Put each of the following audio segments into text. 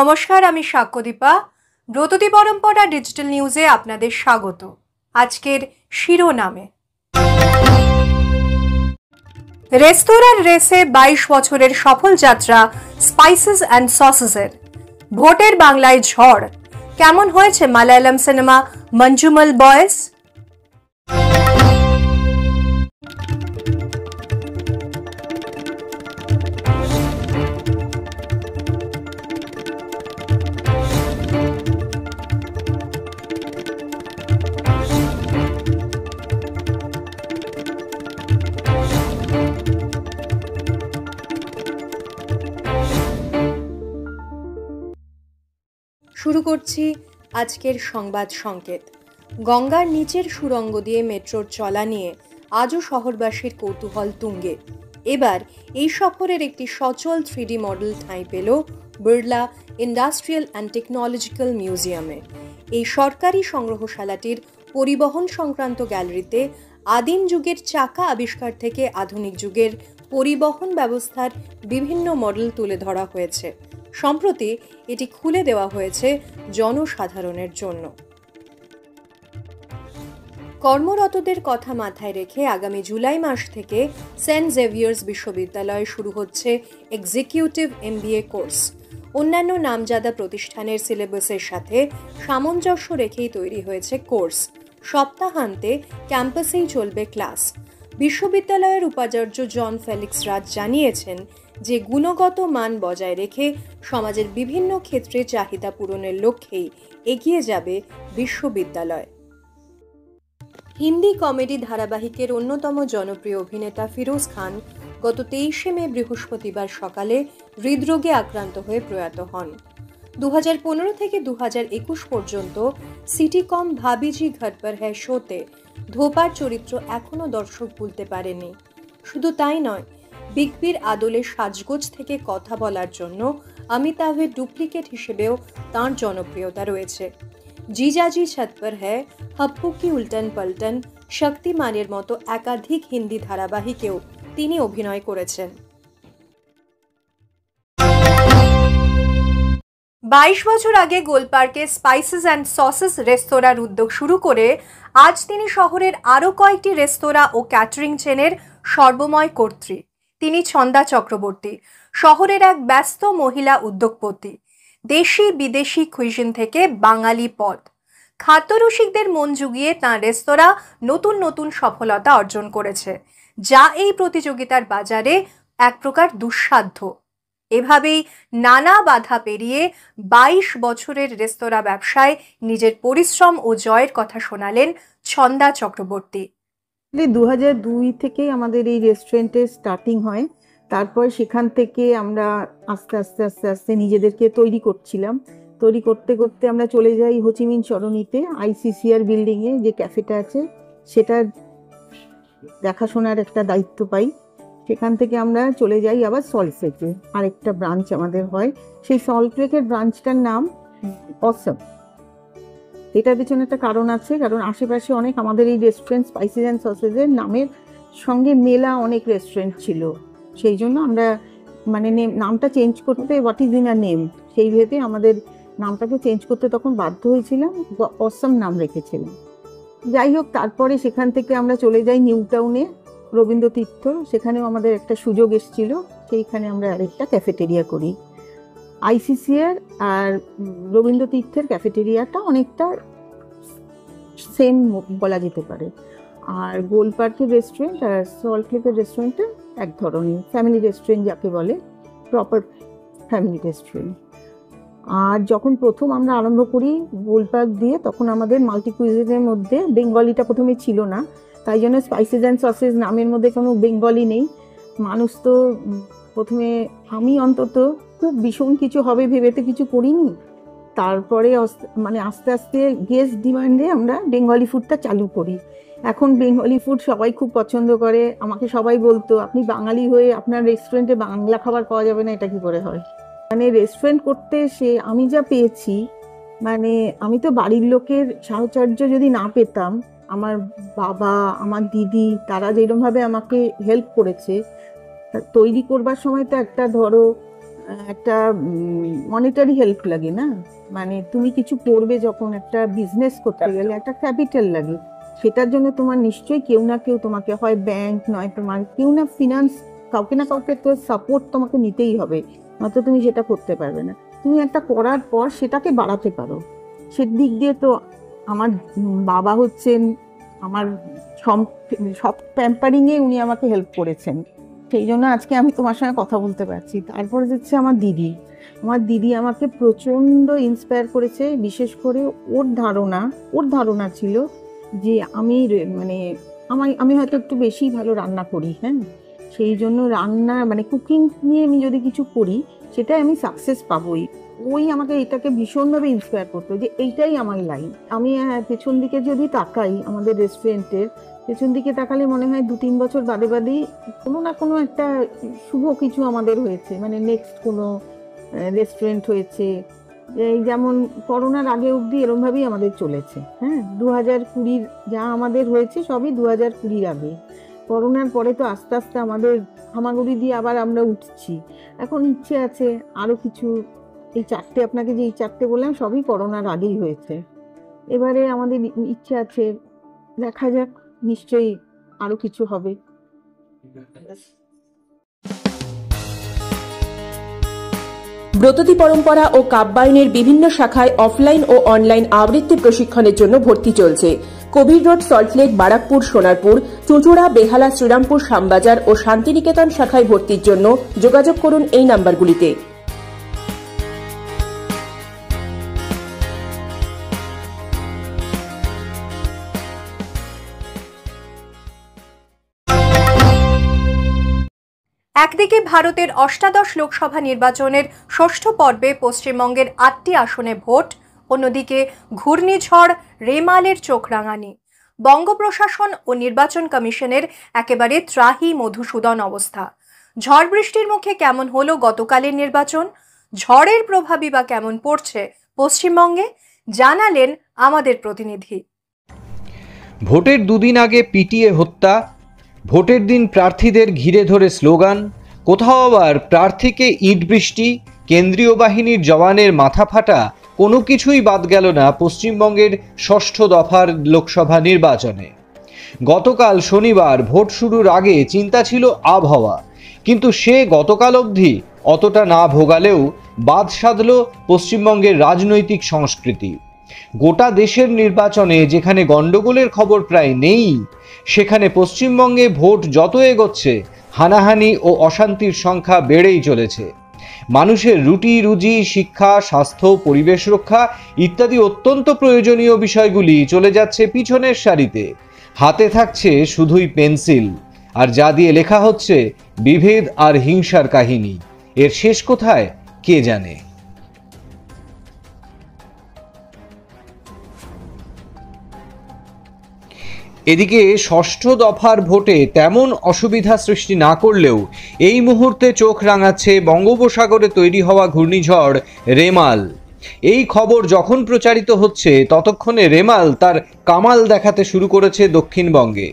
নমস্কার, আমি সাক্ষ্যদীপা। ব্রততী পরম্পরা ডিজিটাল নিউজে আপনাদের স্বাগত। আজকের শিরোনামে, রেস্তোরাঁর রেসে 22 বছরের সফল যাত্রা স্পাইসেস অ্যান্ড সসেসের। ভোটের বাংলায় ঝড়, কেমন হয়েছে মালায়ালাম সিনেমা মঞ্জুমল বয়েস? শুরু করছি আজকের সংবাদ সংকেত। গঙ্গার নিচের সুড়ঙ্গ দিয়ে মেট্রোর চলা নিয়ে আজও শহরবাসীর কৌতূহল তুঙ্গে। এবার এই সফরের একটি সচল 3D মডেল ঠাঁই পেল বিড়লা ইন্ডাস্ট্রিয়াল অ্যান্ড টেকনোলজিক্যাল মিউজিয়ামে। এই সরকারি সংগ্রহশালাটির পরিবহন সংক্রান্ত গ্যালারিতে আদিম যুগের চাকা আবিষ্কার থেকে আধুনিক যুগের পরিবহন ব্যবস্থার বিভিন্ন মডেল তুলে ধরা হয়েছে। সম্প্রতি এটি খুলে দেওয়া হয়েছে জনসাধারণের জন্য। কর্মরতদের কথা মাথায় রেখে আগামী জুলাই মাস থেকে সেন্ট জেভিয়ার্স বিশ্ববিদ্যালয়ে শুরু হচ্ছে এক্সিকিউটিভ MBA কোর্স। অন্যান্য নামজাদা প্রতিষ্ঠানের সিলেবাসের সাথে সামঞ্জস্য রেখেই তৈরি হয়েছে কোর্স। সপ্তাহান্তে ক্যাম্পাসেই চলবে ক্লাস। বিশ্ববিদ্যালয়ের উপাচার্য জন ফেলিক্স রাজ জানিয়েছেন যে গুণগত মান বজায় রেখে সমাজের বিভিন্ন ক্ষেত্রে চাহিদা পূরণের লক্ষ্যেই এগিয়ে যাবে বিশ্ববিদ্যালয়। হিন্দি কমেডি ধারাবাহিকের অন্যতম জনপ্রিয় অভিনেতা ফিরোজ খান গত 23শে মে বৃহস্পতিবার সকালে হৃদরোগে আক্রান্ত হয়ে প্রয়াত হন। 2015 থেকে 2021 পর্যন্ত সিটিকম ভাবিজি ঘর পর হ্যায় শোতে ধোপার চরিত্র এখনও দর্শক ভুলতে পারেনি। শুধু তাই নয়, বিগ বির আদলে সাজগোজ থেকে কথা বলার জন্য অমিতাভের ডুপ্লিকেট হিসেবেও তাঁর জনপ্রিয়তা রয়েছে। জিজাজি ছত পর হ্যায়, হপ্পু কি উল্টন পল্টন, শক্তিমানের মতো একাধিক হিন্দি ধারাবাহিকেও তিনি অভিনয় করেছেন। 22 বছর আগে গোলপার্কে স্পাইসেস অ্যান্ড সসেস রেস্তোরাঁর উদ্যোগ শুরু করে আজ তিনি শহরের আরও কয়েকটি রেস্তোরাঁ ও ক্যাটারিং চেনের সর্বময় কর্ত্রী। তিনি ছন্দা চক্রবর্তী, শহরের এক ব্যস্ত মহিলা উদ্যোগপতি। দেশি বিদেশি কুইজিন থেকে বাঙালি পদ, খাদ্যরসিকদের মন জুগিয়ে তাঁর রেস্তোরাঁ নতুন নতুন সফলতা অর্জন করেছে, যা এই প্রতিযোগিতার বাজারে এক প্রকার দুঃসাধ্য। এভাবেই নানা বাধা পেরিয়ে 22 বছরের রেস্তোরাঁ ব্যবসায় নিজের পরিশ্রম ও জয়ের কথা শোনালেন ছন্দা চক্রবর্তী। 2002 থেকেই আমাদের এই রেস্টুরেন্টের স্টার্টিং হয়। তারপর সেখান থেকে আমরা আস্তে আস্তে আস্তে আস্তে নিজেদেরকে তৈরি করছিলাম। তৈরি করতে করতে আমরা চলে যাই হোচিমিন সরণিতে ICCR বিল্ডিংয়ে যে ক্যাফেটা আছে সেটার দেখাশোনার একটা দায়িত্ব পাই। সেখান থেকে আমরা চলে যাই আবার সল্টলেকে, আরেকটা ব্রাঞ্চ আমাদের হয়। সেই সল্টলেকের ব্রাঞ্চটার নাম অসম। এটার পেছনে একটা কারণ আছে, কারণ আশেপাশে অনেক আমাদের এই রেস্টুরেন্ট স্পাইসেস অ্যান্ড সসেসের নামের সঙ্গে মেলা অনেক রেস্টুরেন্ট ছিল। সেই জন্য আমরা নামটা চেঞ্জ করতে, what is in a name, সেই ভেবে আমাদের নামটাকে চেঞ্জ করতে তখন বাধ্য হয়েছিলাম, অসম নাম রেখেছিলাম। যাই হোক, তারপরে সেখান থেকে আমরা চলে যাই নিউ টাউনে রবীন্দ্র তীর্থ। সেখানেও আমাদের একটা সুযোগ এসেছিল, সেইখানে আমরা আরেকটা ক্যাফেটেরিয়া করি। ICCR আর রবীন্দ্র তীর্থের ক্যাফেটেরিয়াটা অনেকটা সেম বলা যেতে পারে। আর গোলপার্কের রেস্টুরেন্ট আর সল্টলেকের রেস্টুরেন্টটা এক ধরনের ফ্যামিলি রেস্টুরেন্ট, যাকে বলে প্রপার ফ্যামিলি রেস্টুরেন্ট। আর যখন প্রথম আমরা আরম্ভ করি গোলপার্ক দিয়ে, তখন আমাদের মাল্টি কুইজিনের মধ্যে বেঙ্গলিটা প্রথমে ছিল না, তাই জন্য স্পাইসেস অ্যান্ড সসেস নামের মধ্যে কোনো বেঙ্গলি নেই। মানুষ তো প্রথমে, আমি অন্তত খুব ভীষণ কিছু হবে ভেবে তো কিছু করিনি। তারপরে আস্তে আস্তে গেস্ট ডিমান্ডে আমরা বেঙ্গলি ফুডটা চালু করি। এখন বেঙ্গলি ফুড সবাই খুব পছন্দ করে। আমাকে সবাই বলতো, আপনি বাঙালি হয়ে আপনার রেস্টুরেন্টে বাংলা খাবার পাওয়া যাবে না, এটা কি করে হয়? রেস্টুরেন্ট করতে এসে আমি যা পেয়েছি, আমি তো বাড়ির লোকের সাহচর্য যদি না পেতাম, আমার বাবা, আমার দিদি, তারা যেরকমভাবে আমাকে হেল্প করেছে তৈরি করবার সময়, তো একটা ধরো একটা মনিটারি হেল্প লাগে না, মানে তুমি কিছু করবে যখন, একটা বিজনেস করতে গেলে একটা ক্যাপিটাল লাগে, সেটার জন্য তোমার নিশ্চয়ই কেউ না কেউ তোমাকে, হয় ব্যাংক নয় তোমার কেউ না ফিনান্স, কাউকে না কাউকে তো সাপোর্ট তোমাকে নিতেই হবে, নয়তো তুমি সেটা করতে পারবে না। তুমি একটা করার পর সেটাকে বাড়াতে পারো, সেদিক দিয়ে তো আমার বাবা হচ্ছেন আমার সব প্যাম্পারিংয়ে উনি আমাকে হেল্প করেছেন, সেই জন্য আজকে আমি তোমার সঙ্গে কথা বলতে পারছি। তারপরে হচ্ছে আমার দিদি আমাকে প্রচণ্ড ইন্সপায়ার করেছে, বিশেষ করে ওর ধারণা ছিল যে মানে আমি হয়তো একটু বেশি ভালো রান্না করি, হ্যাঁ, সেই জন্য রান্না মানে কুকিং নিয়ে আমি যদি কিছু করি সেটাই আমি সাকসেস পাবোই। ওই আমাকে এটাকে ভীষণভাবে ইন্সপায়ার করতো যে এইটাই আমার লাইন। আমি পেছন দিকে যদি তাকাই, আমাদের রেস্টুরেন্টের পেছন দিকে তাকালে মনে হয় 2-3 বছর বাদে বাদেই কোনো না কোনো একটা শুভ কিছু আমাদের হয়েছে, মানে নেক্সট কোনো রেস্টুরেন্ট হয়েছে। এই যেমন করোনার আগে অবধি এরমভাবেই আমাদের চলেছে, হ্যাঁ, 2020 যা আমাদের হয়েছে সবই 2020 আগে। করোনার পরে তো আস্তে আস্তে আমাদের হামাগুড়ি দিয়ে আবার আমরা উঠছি। এখন ইচ্ছে আছে আরও কিছু, এই 4টে আপনাকে যে এই 4টে বললাম সবই করোনার আগেই হয়েছে। এবারে আমাদের ইচ্ছে আছে, দেখা যাক, নিশ্চয়ই আরো কিছু হবে। ব্রততী পরম্পরা ও কাব্যায়নের বিভিন্ন শাখায় অফলাইন ও অনলাইন আবৃত্তি প্রশিক্ষণের জন্য ভর্তি চলছে। কবির রোড, সল্টলেক, বারাকপুর, সোনারপুর, চুঁচুড়া, বেহালা, শ্রীরামপুর, শ্যামবাজার ও শান্তিনিকেতন শাখায় ভর্তির জন্য যোগাযোগ করুন এই নাম্বারগুলিতে। একদিকে ভারতের অষ্টাদশ লোকসভা নির্বাচনের ষষ্ঠ পর্বে পশ্চিমবঙ্গের 8টি আসনে ভোট, অন্যদিকে ঘূর্ণিঝড় রেমালের চোখ রাঙানি। বঙ্গ প্রশাসন ও নির্বাচন কমিশনের একেবারে ত্রাহি মধুসূদন অবস্থা। ঝড় বৃষ্টির মুখে কেমন হলো গতকালের নির্বাচন, ঝড়ের প্রভাবই বা কেমন পড়ছে পশ্চিমবঙ্গে, জানালেন আমাদের প্রতিনিধি। ভোটের দুদিন আগে পিটিয়ে হত্যা, ভোটের দিন প্রার্থীদের ঘিরে ধরে স্লোগান, কোথাও আবার প্রার্থীকে ইট বৃষ্টি, কেন্দ্রীয় বাহিনীর জওয়ানের মাথা ফাটা, কোনো কিছুই বাদ গেল না পশ্চিমবঙ্গের ষষ্ঠ দফার লোকসভা নির্বাচনে। গতকাল শনিবার ভোট শুরুর আগে চিন্তা ছিল আবহাওয়া, কিন্তু সে গতকাল অবধি অতটা না ভোগালেও বাদ সাধল পশ্চিমবঙ্গের রাজনৈতিক সংস্কৃতি। গোটা দেশের নির্বাচনে যেখানে গন্ডগোলের খবর প্রায় নেই, সেখানে পশ্চিমবঙ্গে ভোট যত এগোচ্ছে হানাহানি ও অশান্তির সংখ্যা বেড়েই চলেছে। মানুষের রুটি রুজি, শিক্ষা, স্বাস্থ্য, পরিবেশ রক্ষা ইত্যাদি অত্যন্ত প্রয়োজনীয় বিষয়গুলি চলে যাচ্ছে পিছনের সারিতে। হাতে থাকছে শুধুই পেন্সিল, আর যা দিয়ে লেখা হচ্ছে বিভেদ আর হিংসার কাহিনী। এর শেষ কোথায় কে জানে। এদিকে ষষ্ঠ দফার ভোটে তেমন অসুবিধা সৃষ্টি না করলেও এই মুহূর্তে চোখ রাঙাচ্ছে বঙ্গোপসাগরে তৈরি হওয়া ঘূর্ণিঝড় রেমাল। এই খবর যখন প্রচারিত হচ্ছে ততক্ষণে রেমাল তার কামাল দেখাতে শুরু করেছে দক্ষিণবঙ্গে।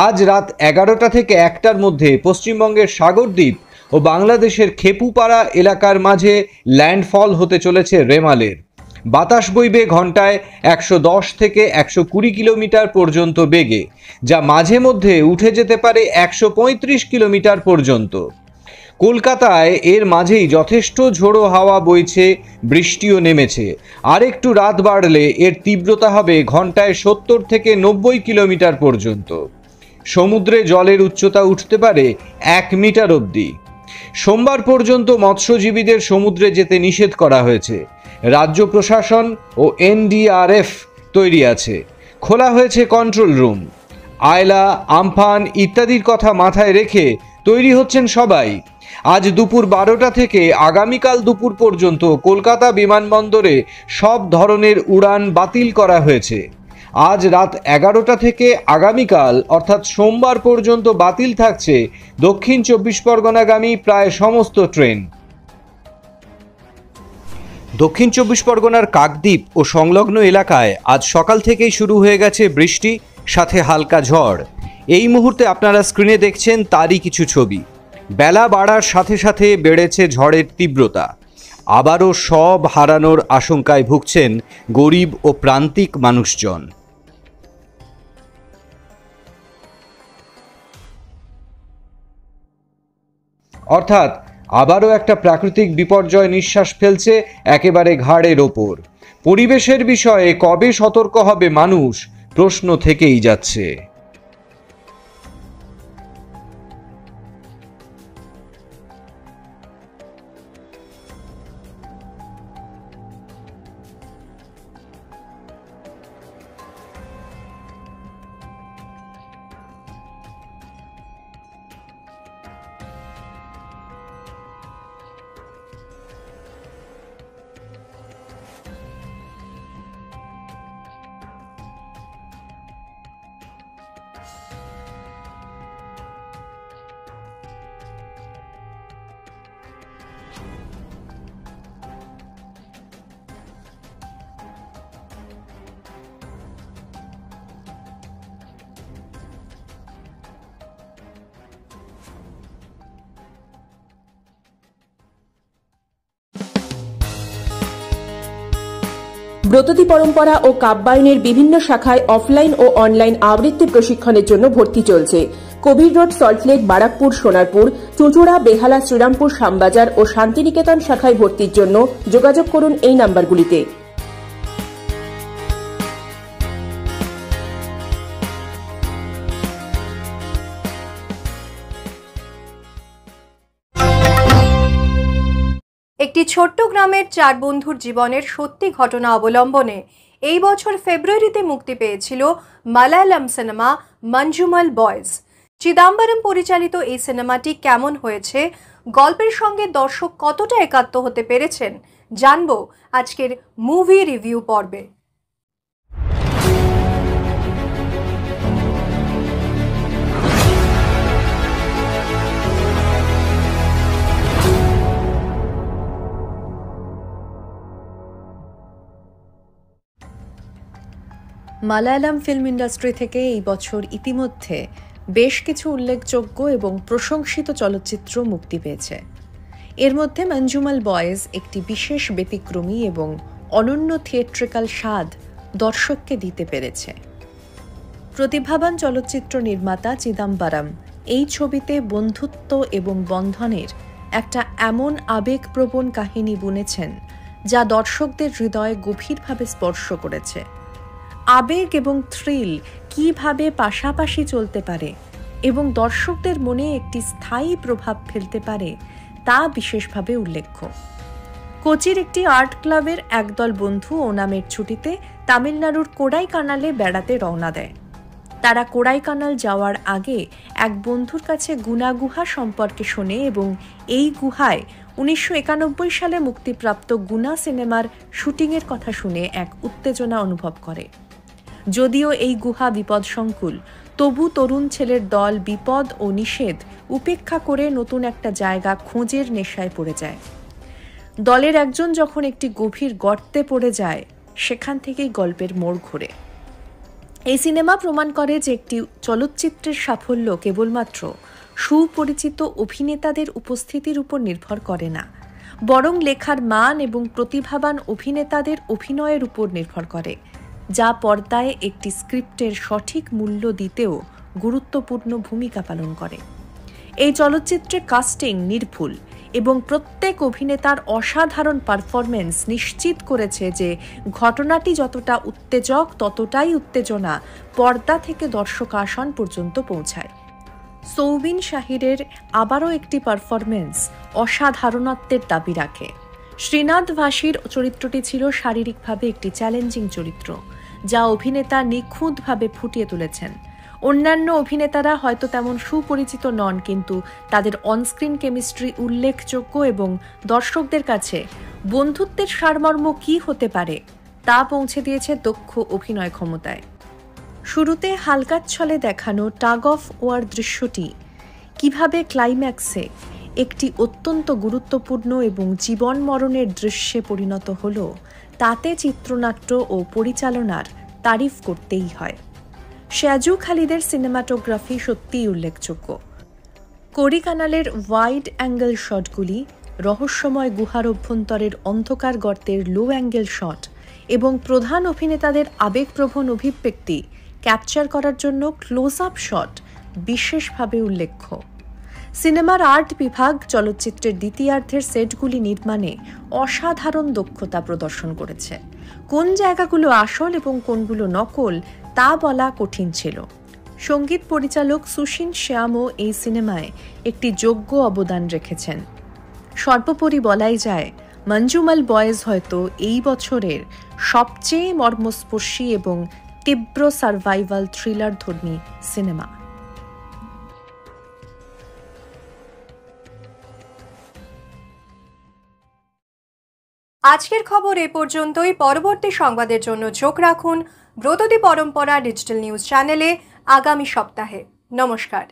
আজ রাত 11টা থেকে 1টার মধ্যে পশ্চিমবঙ্গের সাগরদ্বীপ ও বাংলাদেশের খেপুপাড়া এলাকার মাঝে ল্যান্ডফল হতে চলেছে রেমালের। বাতাস বইবে ঘন্টায় 110 থেকে 120 কিলোমিটার পর্যন্ত বেগে, যা মাঝে মধ্যে উঠে যেতে পারে 135 কিলোমিটার পর্যন্ত। কলকাতায় এর মাঝেই যথেষ্ট ঝোড়ো হাওয়া বইছে, বৃষ্টিও নেমেছে। আর একটু রাত বাড়লে এর তীব্রতা হবে ঘন্টায় 70 থেকে 90 কিলোমিটার পর্যন্ত। সমুদ্রে জলের উচ্চতা উঠতে পারে 1 মিটার অবধি। সোমবার পর্যন্ত মৎস্যজীবীদের সমুদ্রে যেতে নিষেধ করা হয়েছে। রাজ্য প্রশাসন ও এনডিআরএফ তৈরি আছে, খোলা হয়েছে কন্ট্রোল রুম। আয়লা, আমফান ইত্যাদির কথা মাথায় রেখে তৈরি হচ্ছেন সবাই। আজ দুপুর 12টা থেকে আগামীকাল দুপুর পর্যন্ত কলকাতা বিমানবন্দরে সব ধরনের উড়ান বাতিল করা হয়েছে। আজ রাত 11টা থেকে আগামীকাল অর্থাৎ সোমবার পর্যন্ত বাতিল থাকছে দক্ষিণ 24 পরগনাগামী প্রায় সমস্ত ট্রেন। দক্ষিণ 24 পরগনার কাকদ্বীপ ও সংলগ্ন এলাকায় আজ সকাল থেকেই শুরু হয়ে গেছে বৃষ্টি, সাথে হালকা ঝড়। এই মুহূর্তে আপনারা স্ক্রিনে দেখছেন তারই কিছু ছবি। বেলা বাড়ার সাথে সাথে বেড়েছে ঝড়ের তীব্রতা। আবারও সব হারানোর আশঙ্কায় ভুগছেন গরিব ও প্রান্তিক মানুষজন। অর্থাৎ আবারও একটা প্রাকৃতিক বিপর্যয় নিঃশ্বাস ফেলছে একেবারে ঘাড়ের ওপর। পরিবেশের বিষয়ে কবে সতর্ক হবে মানুষ, প্রশ্ন থেকেই যাচ্ছে। ব্রততী পরম্পরা ও কাব্যায়নের বিভিন্ন শাখায় অফলাইন ও অনলাইন আবৃত্তি প্রশিক্ষণের জন্য ভর্তি চলছে। কবির রোড, সল্টলেক, বারাকপুর, সোনারপুর, চুঁচুড়া, বেহালা, শ্রীরামপুর, শ্যামবাজার ও শান্তিনিকেতন শাখায় ভর্তির জন্য যোগাযোগ করুন এই নাম্বারগুলিতে। একটি ছোট্ট গ্রামের 4 বন্ধুর জীবনের সত্যি ঘটনা অবলম্বনে এই বছর ফেব্রুয়ারিতে মুক্তি পেয়েছিল মালায়ালাম সিনেমা মঞ্জুমাল বয়েজ। চিদাম্বরম পরিচালিত এই সিনেমাটি কেমন হয়েছে, গল্পের সঙ্গে দর্শক কতটা একাত্ম হতে পেরেছেন, জানবো আজকের মুভি রিভিউ পর্বে। মালায়ালাম ফিল্ম ইন্ডাস্ট্রি থেকে এই বছর ইতিমধ্যে বেশ কিছু উল্লেখযোগ্য এবং প্রশংসিত চলচ্চিত্র মুক্তি পেয়েছে। এর মধ্যে মঞ্জুমাল বয়েজ একটি বিশেষ ব্যতিক্রমী এবং অনন্য থিয়েট্রিক্যাল স্বাদ দর্শককে দিতে পেরেছে। প্রতিভাবান চলচ্চিত্র নির্মাতা চিদাম্বরম এই ছবিতে বন্ধুত্ব এবং বন্ধনের একটা এমন আবেগপ্রবণ কাহিনী বুনেছেন যা দর্শকদের হৃদয়ে গভীরভাবে স্পর্শ করেছে। আবেগ এবং থ্রিল কিভাবে পাশাপাশি চলতে পারে এবং দর্শকদের মনে একটি স্থায়ী প্রভাব ফেলতে পারে তা বিশেষভাবে উল্লেখ্য। কোচির একটি আর্ট ক্লাবের একদল বন্ধু ওনামের ছুটিতে তামিলনাড়ুর কোডাইকানালে বেড়াতে রওনা দেয়। তারা কোডাইকানাল যাওয়ার আগে এক বন্ধুর কাছে গুনা গুহা সম্পর্কে শোনে এবং এই গুহায় 1991 সালে মুক্তিপ্রাপ্ত গুনা সিনেমার শুটিংয়ের কথা শুনে এক উত্তেজনা অনুভব করে। যদিও এই গুহা বিপদসংকুল, তবু তরুণ ছেলের দল বিপদ ও নিষেধ উপেক্ষা করে নতুন একটা জায়গা খোঁজের নেশায় পড়ে যায়। দলের একজন যখন একটি গভীর গর্তে পড়ে যায়, সেখান থেকেই গল্পের মোড় ঘোরে। এই সিনেমা প্রমাণ করে যে একটি চলচ্চিত্রের সাফল্য কেবলমাত্র সুপরিচিত অভিনেতাদের উপস্থিতির উপর নির্ভর করে না, বরং লেখার মান এবং প্রতিভাবান অভিনেতাদের অভিনয়ের উপর নির্ভর করে, যা পর্দায় একটি স্ক্রিপ্টের সঠিক মূল্য দিতেও গুরুত্বপূর্ণ ভূমিকা পালন করে। এই চলচ্চিত্রে কাস্টিং নির্ভুল এবং প্রত্যেক অভিনেতার অসাধারণ পারফরমেন্স নিশ্চিত করেছে যে ঘটনাটি যতটা উত্তেজক ততটাই উত্তেজনা পর্দা থেকে দর্শক আসন পর্যন্ত পৌঁছায়। সৌবিন শাহিরের আবারও একটি পারফরমেন্স অসাধারণত্বের দাবি রাখে। শ্রীনাথ ভাসির চরিত্রটি ছিল শারীরিকভাবে একটি চ্যালেঞ্জিং চরিত্র, যা অভিনেতা নিখুঁতভাবে ফুটিয়ে তুলেছেন। অন্যান্য অভিনেতারা হয়তো তেমন সুপরিচিত নন, কিন্তু তাদের অনস্ক্রিন কেমিস্ট্রি উল্লেখযোগ্য এবং দর্শকদের কাছে বন্ধুত্বের সারমর্ম কী হতে পারে তা পৌঁছে দিয়েছে দক্ষ অভিনয় ক্ষমতায়। শুরুতে হালকা ছলে দেখানো টাগ অফ ওয়ার দৃশ্যটি কিভাবে ক্লাইম্যাক্সে একটি অত্যন্ত গুরুত্বপূর্ণ এবং জীবন মরণের দৃশ্যে পরিণত হল, তাতে চিত্রনাট্য ও পরিচালনার তারিফ করতেই হয়। শাজু খালিদের সিনেমাটোগ্রাফি সত্যিই উল্লেখযোগ্য। কোড়িকানালের ওয়াইড অ্যাঙ্গেল শটগুলি, রহস্যময় গুহার অভ্যন্তরের অন্ধকার গর্তের লো অ্যাঙ্গেল শট এবং প্রধান অভিনেতাদের আবেগপ্রবণ অভিব্যক্তি ক্যাপচার করার জন্য ক্লোজ আপ শট বিশেষভাবে উল্লেখ্য। সিনেমার আর্ট বিভাগ চলচ্চিত্রের দ্বিতীয়ার্ধের সেটগুলি নির্মাণে অসাধারণ দক্ষতা প্রদর্শন করেছে। কোন জায়গাগুলো আসল এবং কোনগুলো নকল তা বলা কঠিন ছিল। সঙ্গীত পরিচালক সুশীন শ্যামও এই সিনেমায় একটি যোগ্য অবদান রেখেছেন। সর্বোপরি বলাই যায়, মঞ্জুমাল বয়েজ হয়তো এই বছরের সবচেয়ে মর্মস্পর্শী এবং তীব্র সার্ভাইভাল থ্রিলার ধর্মী সিনেমা। আজকের খবর এ পর্যন্তই। পরবর্তী সংবাদের জন্য চোখ রাখুন ব্রততী পরম্পরা ডিজিটাল নিউজ চ্যানেলে আগামী সপ্তাহে। নমস্কার।